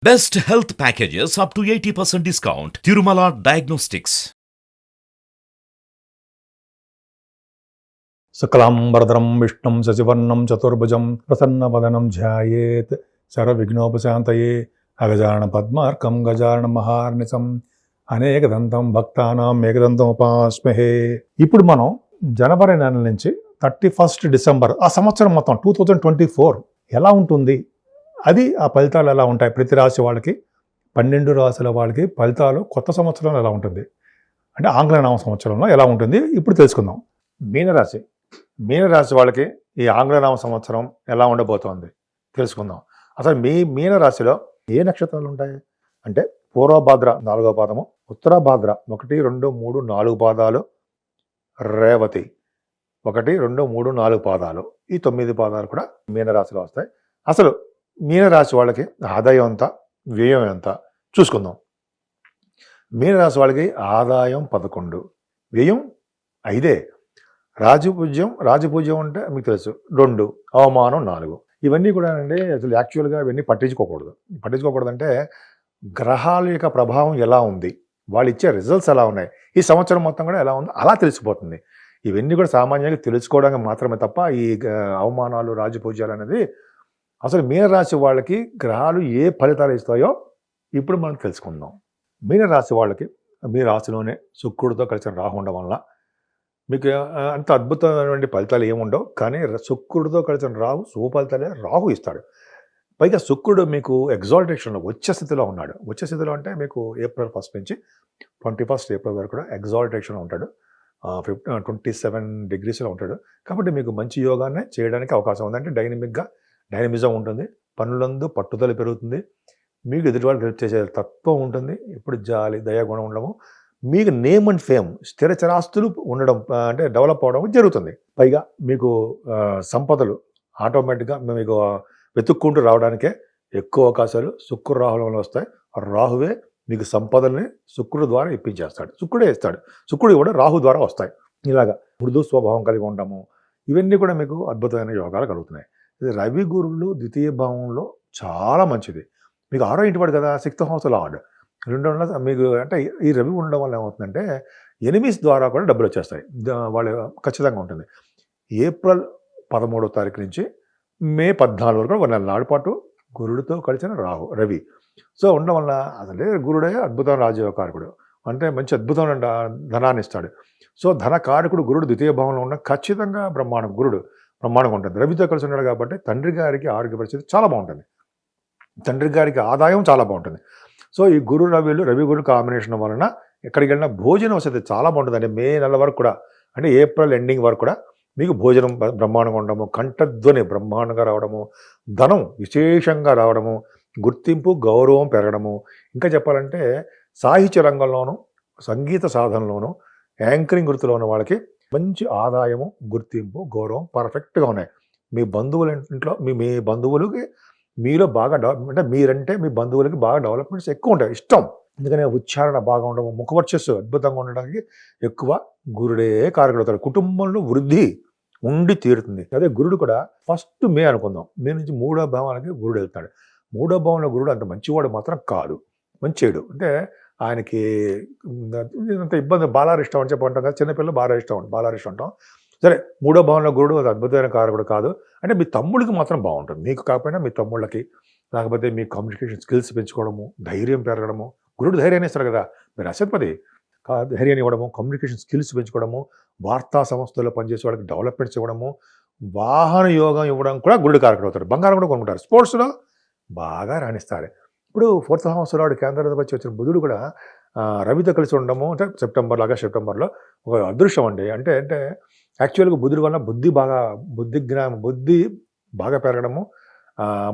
Best health packages up to 80% discount. Tirumala Diagnostics. శుక్లాంబరధరం విష్ణుం శశివర్ణం చతుర్భుజం ప్రసన్నవదనం ధ్యాయేత్ సర్వవిఘ్నోపశాంతయే అగజానన పద్మార్కం గజానన మహార్నిశం అనేకదంతం భక్తానాం ఏకదంతం ఉపాస్మహే. ఇప్పుడు మనం జనవరి నెల నుంచి 31 డిసెంబర్ ఆ సంవత్సరం మొత్తం 2024 ఎలా ఉంటుంది, అది ఆ ఫలితాలు ఎలా ఉంటాయి, ప్రతి రాశి వాళ్ళకి 12 రాశుల వాళ్ళకి ఫలితాలు కొత్త సంవత్సరంలో ఎలా ఉంటుంది అంటే ఆంగ్ల నామ సంవత్సరంలో ఎలా ఉంటుంది ఇప్పుడు తెలుసుకుందాం. మీనరాశి వాళ్ళకి ఈ ఆంగ్లనామ సంవత్సరం ఎలా ఉండబోతోంది తెలుసుకుందాం. అసలు మీనరాశిలో ఏ నక్షత్రాలు ఉంటాయి అంటే పూర్వభాద్ర 4వ పాదము, ఉత్తరభాద్ర 1, 2, 3, 4 పాదాలు, రేవతి 1, 2, 3, 4 పాదాలు, ఈ 9 పాదాలు కూడా మీనరాశిలో వస్తాయి. అసలు మీనరాశి వాళ్ళకి ఆదాయం ఎంత, వ్యయం ఎంత చూసుకుందాం. మీనరాశి వాళ్ళకి ఆదాయం 11, వ్యయం 5, రాజపూజ్యం అంటే మీకు తెలుసు 2, అవమానం 4. ఇవన్నీ కూడా అండి అసలు యాక్చువల్గా ఇవన్నీ పట్టించుకోకూడదు అంటే గ్రహాల యొక్క ప్రభావం ఎలా ఉంది, వాళ్ళు ఇచ్చే రిజల్ట్స్ ఎలా ఉన్నాయి, ఈ సంవత్సరం మొత్తం కూడా ఎలా ఉందో అలా తెలిసిపోతుంది. ఇవన్నీ కూడా సామాన్యంగా తెలుసుకోవడానికి మాత్రమే తప్ప ఈ అవమానాలు రాజపూజ్యాలు అనేది అసలు మీనరాశి వాళ్ళకి గ్రహాలు ఏ ఫలితాలు ఇస్తాయో ఇప్పుడు మనం తెలుసుకుందాం. మీనరాశి వాళ్ళకి మీ రాశిలోనే శుక్రుడితో కలిసిన రాహు ఉండడం వల్ల మీకు అంత అద్భుతమైనటువంటి ఫలితాలు ఏముండవు, కానీ శుక్రుడితో కలిసిన రాహు ఫలితాలే రాహు ఇస్తాడు. పైగా శుక్రుడు మీకు ఎగ్జాల్టేషన్లో ఉచ్చ స్థితిలో ఉన్నాడు. ఉచ్చ స్థితిలో అంటే మీకు April 1 నుంచి 21 April వరకు కూడా ఎగ్జాల్టేషన్లో ఉంటాడు. 27 degreesలో ఉంటాడు. కాబట్టి మీకు మంచి యోగాన్ని చేయడానికి అవకాశం ఉంది. అంటే డైనమిజం ఉంటుంది, పనులందు పట్టుదల పెరుగుతుంది, మీకు ఎదుటి వాళ్ళకి హెల్ప్ చేసే తత్వం ఉంటుంది, ఇప్పుడు జాలి దయాగుణం ఉండడము, మీకు నేమ్ అండ్ ఫేమ్ స్థిర చరాస్తులు ఉండడం అంటే డెవలప్ అవడం జరుగుతుంది. పైగా మీకు సంపదలు ఆటోమేటిక్గా మీకు వెతుక్కుంటూ రావడానికే ఎక్కువ అవకాశాలు శుక్రుడు రాహులంలో వస్తాయి. రాహువే మీకు సంపదల్ని శుక్రుడు ద్వారా ఇప్పించేస్తాడు, శుక్రుడే ఇస్తాడు, శుక్రుడు కూడా రాహు ద్వారా వస్తాయి. ఇలాగా మృదు స్వభావం కలిగి ఉండము, ఇవన్నీ కూడా మీకు అద్భుతమైన యోగాలు కలుగుతున్నాయి. రవి గురువులు ద్వితీయ భావంలో చాలా మంచిది. మీకు 6వ ఇంటి వాడు కదా, 6th house లార్డ్. 2 మీకు అంటే ఈ రవి ఉండడం వల్ల ఏమవుతుందంటే ఎనిమీస్ ద్వారా కూడా డబ్బులు వచ్చేస్తాయి, వాళ్ళు ఖచ్చితంగా ఉంటుంది. April 13వ తారీఖు నుంచి May 14 వరకు 1 నెల నాడు పాటు గురుడితో కలిసిన రవి. సో ఉండడం వల్ల అసలే గురుడే అద్భుతమైన రాజయోగకారకుడు, అంటే మంచి అద్భుతమైన ధనాన్ని ఇస్తాడు. సో ధనకారకుడు గురుడు ద్వితీయ భావంలో ఉన్న ఖచ్చితంగా గురుడు బ్రహ్మాండంగా ఉంటుంది. రవితో కలిసి ఉన్నాడు కాబట్టి తండ్రి గారికి ఆరోగ్య పరిస్థితి చాలా బాగుంటుంది, తండ్రి గారికి ఆదాయం చాలా బాగుంటుంది. సో ఈ రవి గురు కాంబినేషన్ వలన ఎక్కడికి వెళ్ళినా భోజన వసతి చాలా బాగుంటుంది. అంటే May నెల వరకు కూడా, అంటే April ఎండింగ్ వరకు కూడా మీకు భోజనం బ్రహ్మాండంగా ఉండడము, కంఠధ్వని బ్రహ్మాండంగా రావడము, ధనం విశేషంగా రావడము, గుర్తింపు గౌరవం పెరగడము, ఇంకా చెప్పాలంటే సాహిత్య రంగంలోనూ సంగీత సాధనలోనూ యాంకరింగ్ వృత్తిలో ఉన్న వాళ్ళకి మంచి ఆదాయము, గుర్తింపు, గౌరవం పర్ఫెక్ట్గా ఉన్నాయి. మీ బంధువుల ఇంట్లో మీ బంధువులకి మీలో బాగా అంటే మీరంటే మీ బంధువులకి బాగా డెవలప్మెంట్స్ ఎక్కువ ఉంటాయి, ఇష్టం. ఎందుకనే ఉచ్చారణ బాగా ఉండడం, ముఖవర్చస్సు అద్భుతంగా ఉండడానికి ఎక్కువ గురుడే కారకుడు అవుతాడు. కుటుంబంలో వృద్ధి ఉండి తీరుతుంది. అదే గురుడు కూడా 1st May అనుకుందాం, May నుంచి 3వ భావానికి గురుడు వెళ్తాడు. 3వ భావంలో గురుడు అంత మంచివాడు మాత్రం కాదు, మంచివాడు. అంటే ఆయనకి అంత ఇబ్బంది, బాలారిష్టం అని చెప్పి అంటాం కదా, చిన్నపిల్లలు బాలారిష్టం అంటాం. సరే, 3వ భావంలో గురుడు అది అద్భుతమైన కారకుడు కాదు. అంటే మీ తమ్ముడికి మాత్రం బాగుంటుంది, మీకు కాకపోయినా మీ తమ్ముళ్ళకి, లేకపోతే మీ కమ్యూనికేషన్ స్కిల్స్ పెంచుకోవడము, ధైర్యం పెరగడము. గురుడు ధైర్యాన్ని ఇస్తారు కదా, మీరు అసత్పది ధైర్యాన్ని ఇవ్వడము, కమ్యూనికేషన్ స్కిల్స్ పెంచుకోవడము, వార్తా సంస్థల్లో పనిచేసే వాళ్ళకి డెవలప్మెంట్స్ ఇవ్వడము, వాహన యోగం ఇవ్వడం కూడా గురుడు కారకుడు అవుతాడు. బంగారం కూడా కొనుక్కుంటారు, స్పోర్ట్స్లో బాగా రాణిస్తారు. ఇప్పుడు 4th house లార్డ్ కేంద్రాధిపతి వచ్చిన బుధుడు కూడా రవితో కలిసి ఉండడము, అంటే సెప్టెంబర్లో ఒక అదృష్టం అండి. అంటే యాక్చువల్గా బుధుడి వల్ల బుద్ధి బాగా పెరగడము,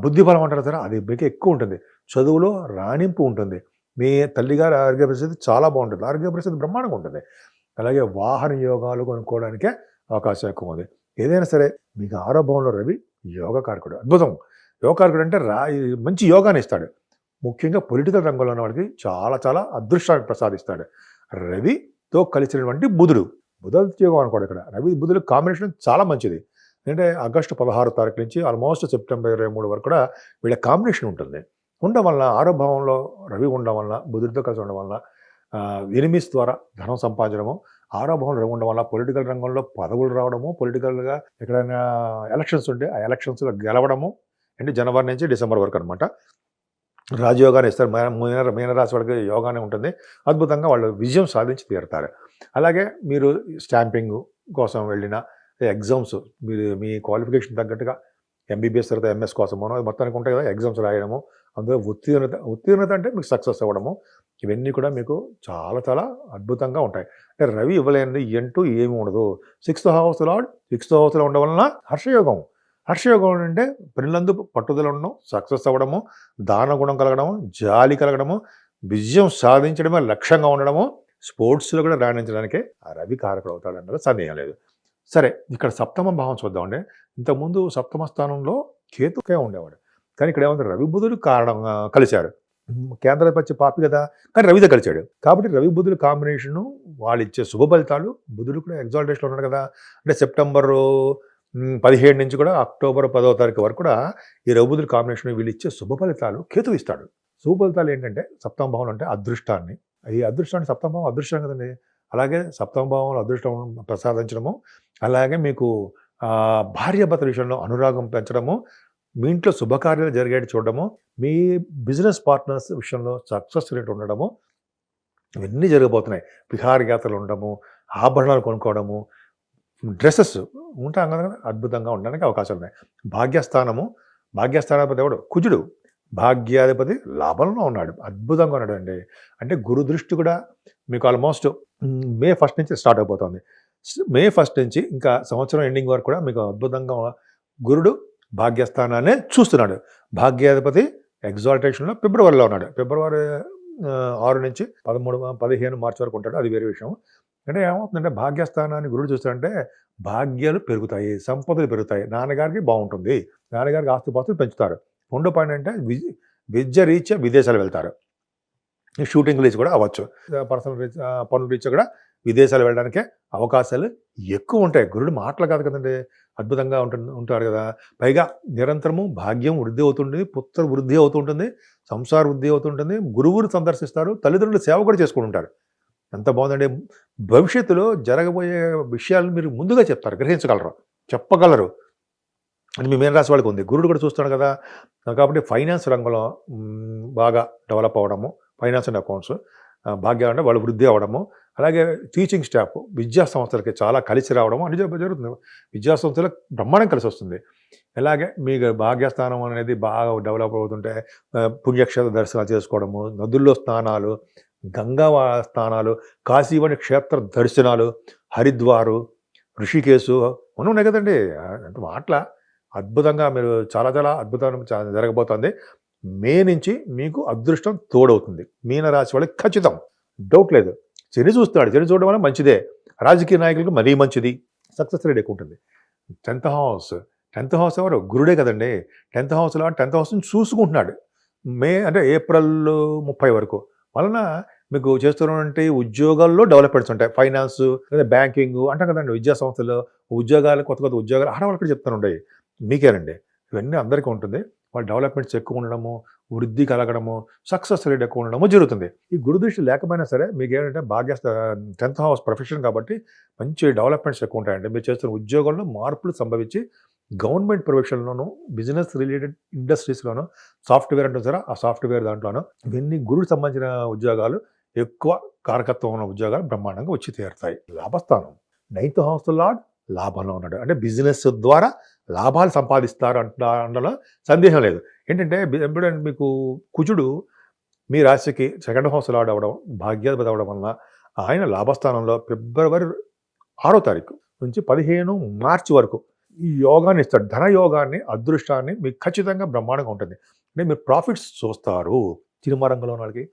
బుద్ధి బలం అంటారు కదా, అది మీకు ఎక్కువ ఉంటుంది. చదువులో రాణింపు ఉంటుంది. మీ తల్లిగారి ఆరోగ్య పరిస్థితి చాలా బాగుంటుంది, ఆరోగ్య పరిస్థితి బ్రహ్మాండంగా ఉంటుంది. అలాగే వాహన యోగాలు కొనుక్కోవడానికే అవకాశం ఎక్కువ ఉంది. ఏదైనా సరే మీకు 6వ భావంలో రవి యోగకారకుడు, అద్భుతం. యోగకారకుడు అంటే మంచి యోగాన్ని ఇస్తాడు. ముఖ్యంగా పొలిటికల్ రంగంలో ఉన్న వాళ్ళకి చాలా చాలా అదృష్టాన్ని ప్రసాదిస్తాడు. రవితో కలిసినటువంటి బుధుడు యోగం అనుకోడు. ఇక్కడ రవి బుధుడు కాంబినేషన్ చాలా మంచిది. అంటే August 16వ తారీఖు నుంచి ఆల్మోస్ట్ September 23 వరకు కూడా వీళ్ళ కాంబినేషన్ ఉంటుంది. ఉండడం వల్ల ఆరో భావంలో రవి ఉండడం వల్ల బుధుడితో కలిసి ఉండడం వల్ల ఎనిమిస్ ద్వారా ధనం సంపాదించడము, ఆరో భావంలో రవి ఉండడం వల్ల పొలిటికల్ రంగంలో పదవులు రావడము, పొలిటికల్గా ఎక్కడైనా ఎలక్షన్స్ ఉంటే ఆ ఎలక్షన్స్లో గెలవడము, అంటే జనవరి నుంచి డిసెంబర్ వరకు అనమాట. రాజయోగాన్ని ఇస్తారు. మీనరాశి వాళ్ళకి యోగానే ఉంటుంది. అద్భుతంగా వాళ్ళు విజయం సాధించి తీరుతారు. అలాగే మీరు స్టాంపింగ్ కోసం వెళ్ళిన ఎగ్జామ్స్, మీరు మీ క్వాలిఫికేషన్ తగ్గట్టుగా ఎంబీబీఎస్ తర్వాత ఎంఎస్ కోసమో మొత్తానికి ఉంటాయి కదా ఎగ్జామ్స్ రాయడము, అందులో ఉత్తీర్ణత అంటే మీకు సక్సెస్ అవ్వడము, ఇవన్నీ కూడా మీకు చాలా చాలా అద్భుతంగా ఉంటాయి. అంటే రవి ఇవ్వలేనిది అంటూ ఏమి ఉండదు. 6th house లార్డ్ 6th houseలో ఉండడం వలన హర్షయోగం. హర్షయోగం అంటే పనులందు పట్టుదల ఉండడం, సక్సెస్ అవ్వడము, దాన గుణం కలగడము, జాలి కలగడము, విజయం సాధించడమే లక్ష్యంగా ఉండడము, స్పోర్ట్స్లో కూడా రాణించడానికే ఆ రవి కారకుడు అవుతాడు అన్నది సందేహం లేదు. సరే, ఇక్కడ సప్తమ భావం చూద్దామండి. ఇంతకుముందు సప్తమ స్థానంలో కేతుకే ఉండేవాడు, కానీ ఇక్కడ ఏమంటారు రవి బుధుడు కారణంగా కలిశారు. కేంద్రాధిపత్య పాపి కదా, కానీ రవితో కలిశాడు కాబట్టి రవి బుధుడు కాంబినేషను వాళ్ళు ఇచ్చే శుభ ఫలితాలు. బుధుడు కూడా ఎగ్జాల్టేషన్లో ఉన్నాడు కదా, అంటే సెప్టెంబర్ 17 నుంచి కూడా అక్టోబర్ 10వ తారీఖు వరకు కూడా ఈ రవి బుధుడు కాంబినేషన్ వీళ్ళు ఇచ్చే శుభ ఫలితాలు కేతు ఇస్తాడు. శుభ ఫలితాలు ఏంటంటే సప్తమ భావం అంటే అదృష్టాన్ని, ఈ అదృష్టాన్ని సప్తమ భావం అదృష్టం కదండి, అలాగే సప్తమ భావంలో అదృష్టం ప్రసాదించడము, అలాగే మీకు భార్యాభర్తల విషయంలో అనురాగం పెంచడము, మీ ఇంట్లో శుభకార్యాలు జరిగేటి చూడడము, మీ బిజినెస్ పార్ట్నర్స్ విషయంలో సక్సెస్ రేట్ ఉండడము, ఇవన్నీ జరగబోతున్నాయి. విహారయాత్రలు ఉండడము, ఆభరణాలు కొనుక్కోవడము, డ్రెస్సెస్ ఉంటాం కదా, అద్భుతంగా ఉండడానికి అవకాశాలు ఉన్నాయి. భాగ్యస్థానాధిపతి ఎవడు? కుజుడు. భాగ్యాధిపతి లాభంలో ఉన్నాడు, అద్భుతంగా ఉన్నాడు అండి. అంటే గురు దృష్టి కూడా మీకు ఆల్మోస్ట్ మే 1 నుంచి స్టార్ట్ అయిపోతుంది. మే 1 నుంచి ఇంకా సంవత్సరం ఎండింగ్ వరకు కూడా మీకు అద్భుతంగా గురుడు భాగ్యస్థానాన్ని చూస్తున్నాడు. భాగ్యాధిపతి ఎగ్జాల్టేషన్లో ఫిబ్రవరిలో ఉన్నాడు. ఫిబ్రవరి 6 నుంచి 15 మార్చి వరకు ఉంటాడు, అది వేరే విషయం. అంటే ఏమవుతుందంటే భాగ్యస్థానాన్ని గురుడు చూస్తాడంటే భాగ్యాలు పెరుగుతాయి, సంపదలు పెరుగుతాయి, నాన్నగారికి బాగుంటుంది, నాన్నగారికి ఆస్తిపాస్తులు పెంచుతారు. రెండో పాయింట్ అంటే విద్య రీత్యా విదేశాలు వెళ్తారు, షూటింగ్ రీచ్ కూడా అవ్వచ్చు, పర్సనల్ రీచ్ పనుల రీత్యా కూడా విదేశాలు వెళ్ళడానికే అవకాశాలు ఎక్కువ ఉంటాయి. గురుడు మాటలు కాదు కదండి, అద్భుతంగా ఉంటాడు కదా. పైగా నిరంతరము భాగ్యం వృద్ధి అవుతుంటుంది, పుత్ర వృద్ధి అవుతుంటుంది, సంసార వృద్ధి అవుతుంటుంది, గురువుని సందర్శిస్తారు, తల్లిదండ్రుల సేవ కూడా చేసుకుంటుంటారు. ఎంత బాగుందండి. భవిష్యత్తులో జరగబోయే విషయాలను మీరు ముందుగా చెప్తారు, గ్రహించగలరు, చెప్పగలరు. అది మీ మీనరాశి వాళ్ళకి ఉంది. గురుడు కూడా చూస్తాడు కదా, కాబట్టి ఫైనాన్స్ రంగంలో బాగా డెవలప్ అవ్వడము, ఫైనాన్స్ అండ్ అకౌంట్స్ భాగ్యం అంటే వాళ్ళు వృద్ధి అవ్వడము, అలాగే టీచింగ్ స్టాఫ్ విద్యా సంస్థలకి చాలా కలిసి రావడము అని జరుగుతుంది. విద్యా సంస్థలకు బ్రహ్మాండం కలిసి వస్తుంది. అలాగే మీకు భాగ్యస్థానం అనేది బాగా డెవలప్ అవుతుంటే పుణ్యక్షేత్ర దర్శనాలు చేసుకోవడము, నదుల్లో స్నానాలు, గంగా స్నానాలు, కాశీవని క్షేత్ర దర్శనాలు, హరిద్వారు, ఋషికేశు ఉన్నాయి కదండి. అంటే మాటల అద్భుతంగా మీరు చాలా చాలా అద్భుతంగా జరగబోతుంది. మే నుంచి మీకు అదృష్టం తోడవుతుంది. మీనరాశి వాళ్ళకి ఖచ్చితం, డౌట్ లేదు. శని చూస్తాడు, శని చూడడం వల్ల మంచిదే, రాజకీయ నాయకులకు మరీ మంచిది, సక్సెస్ రేట్ ఎక్కువ ఉంటుంది. 10th house ఎవరు? గురుడే కదండి. 10th houseలో 10th houseని చూసుకుంటున్నాడు. ఏప్రిల్ 30 వరకు వలన మీకు చేస్తున్నటువంటి ఉద్యోగాల్లో డెవలప్మెంట్స్ ఉంటాయి. ఫైనాన్స్ లేదా బ్యాంకింగ్ అంటాం కదండి, విద్యా సంస్థలు ఉద్యోగాలు, కొత్త ఉద్యోగాలు ఆడవాళ్ళకి చెప్తాను ఉండేవి, మీకేనండి. ఇవన్నీ అందరికీ ఉంటుంది. వాళ్ళ డెవలప్మెంట్స్ ఎక్కువ ఉండడము, వృద్ధి కలగడము, సక్సెస్ రేట్ ఎక్కువ ఉండడము జరుగుతుంది. ఈ గురుదృష్టి లేకపోయినా సరే మీకు ఏంటంటే 10th house ప్రొఫెషన్ కాబట్టి మంచి డెవలప్మెంట్స్ ఎక్కువ ఉంటాయండి. మీరు చేస్తున్న ఉద్యోగంలో మార్పులు సంభవించి గవర్నమెంట్ ప్రొఫెషన్లోను, బిజినెస్ రిలేటెడ్ ఇండస్ట్రీస్లోను, సాఫ్ట్వేర్ అంటారు సరే, ఆ సాఫ్ట్వేర్ దాంట్లోనూ ఇవన్నీ గురుడికి సంబంధించిన ఉద్యోగాలు, ఎక్కువ కారకత్వం ఉన్న ఉద్యోగాలు బ్రహ్మాండంగా వచ్చి తీరుతాయి. లాభస్థానం 9th house లార్డ్ లాభంలో ఉన్నాడు, అంటే బిజినెస్ ద్వారా లాభాలు సంపాదిస్తారు అనడంలో సందేహం లేదు. ఏంటంటే ఎప్పుడంటే మీకు కుజుడు మీ రాశికి 2nd house లార్డ్ అవ్వడం, భాగ్యాధిపతి అవ్వడం వలన ఆయన లాభస్థానంలో ఫిబ్రవరి 6వ తారీఖు నుంచి 15 మార్చి వరకు ఈ యోగాన్ని ఇస్తాడు. ధన యోగాన్ని, అదృష్టాన్ని మీకు ఖచ్చితంగా బ్రహ్మాండంగా ఉంటుంది. అంటే మీరు ప్రాఫిట్స్ చూస్తారు. సినిమా రంగంలో ఉన్న వాళ్ళకి,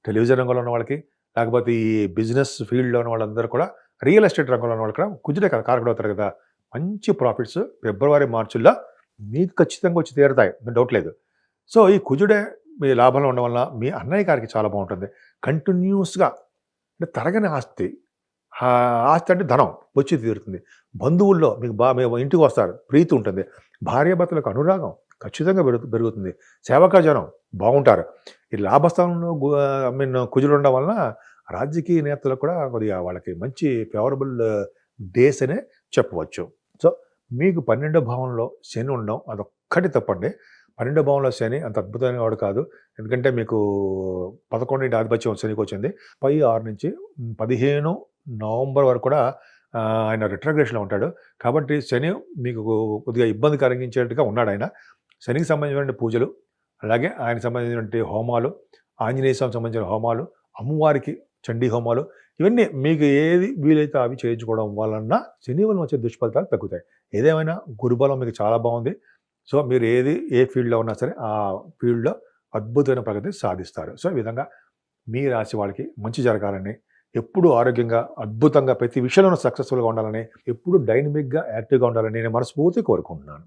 టెలివిజన్ రంగంలో ఉన్న వాళ్ళకి, లేకపోతే ఈ బిజినెస్ ఫీల్డ్లో ఉన్న వాళ్ళందరూ కూడా, రియల్ ఎస్టేట్ రంగంలో ఉన్న వాళ్ళు కూడా కుజుడే కదా కారకుడు అవుతారు కదా. మంచి ప్రాఫిట్స్ ఫిబ్రవరి మార్చిలో మీకు ఖచ్చితంగా వచ్చి తీరుతాయి, డౌట్ లేదు. సో ఈ కుజుడే మీ లాభంలో ఉండడం వల్ల మీ అన్నయ్య గారికి చాలా బాగుంటుంది. కంటిన్యూస్గా అంటే తరగని ఆస్తి, ఆస్తి అంటే ధనం వచ్చి తీరుతుంది. బంధువుల్లో మీకు మీ ఇంటికి వస్తారు, ప్రీతి ఉంటుంది. భార్యాభర్తలకు అనురాగం, ఖచ్చితంగా పెరుగుతుంది. సేవకాజనం బాగుంటారు. ఈ లాభస్థానంలో కుజులు ఉండడం వలన రాజకీయ నేతలకు కూడా కొద్దిగా వాళ్ళకి మంచి ఫేవరబుల్ డేస్ అనే చెప్పవచ్చు. సో మీకు 12వ భావంలో శని ఉండడం అదొక్కటి తప్పండి. 12వ భావంలో శని అంత అద్భుతమైన వాడు కాదు. ఎందుకంటే మీకు 11 ఆధిపత్యం శనికి వచ్చింది. పై 6 నుంచి 15 నవంబర్ వరకు కూడా ఆయన రిట్రోగ్రేషన్లో ఉంటాడు. కాబట్టి శని మీకు కొద్దిగా ఇబ్బంది కలిగించేట్టుగా ఉన్నాడు ఆయన. శనికి సంబంధించిన పూజలు, అలాగే ఆయనకు సంబంధించినటువంటి హోమాలు, ఆంజనేయ స్వామికి సంబంధించిన హోమాలు, అమ్మవారికి చండీ హోమాలు, ఇవన్నీ మీకు ఏది వీలైతే అవి చేయించుకోవడం వలన శని వలన వచ్చే దుష్ఫలితాలు తగ్గుతాయి. ఏదేమైనా గురుబలం మీకు చాలా బాగుంది. సో మీరు ఏ ఫీల్డ్లో ఉన్నా సరే ఆ ఫీల్డ్లో అద్భుతమైన ప్రగతి సాధిస్తారు. సో ఈ విధంగా మీ రాశి వాళ్ళకి మంచి జరగాలని, ఎప్పుడు ఆరోగ్యంగా అద్భుతంగా ప్రతి విషయంలోనూ సక్సెస్ఫుల్గా ఉండాలని, ఎప్పుడు డైనమిక్గా యాక్టివ్గా ఉండాలని నేను మనస్ఫూర్తిగా కోరుకుంటున్నాను.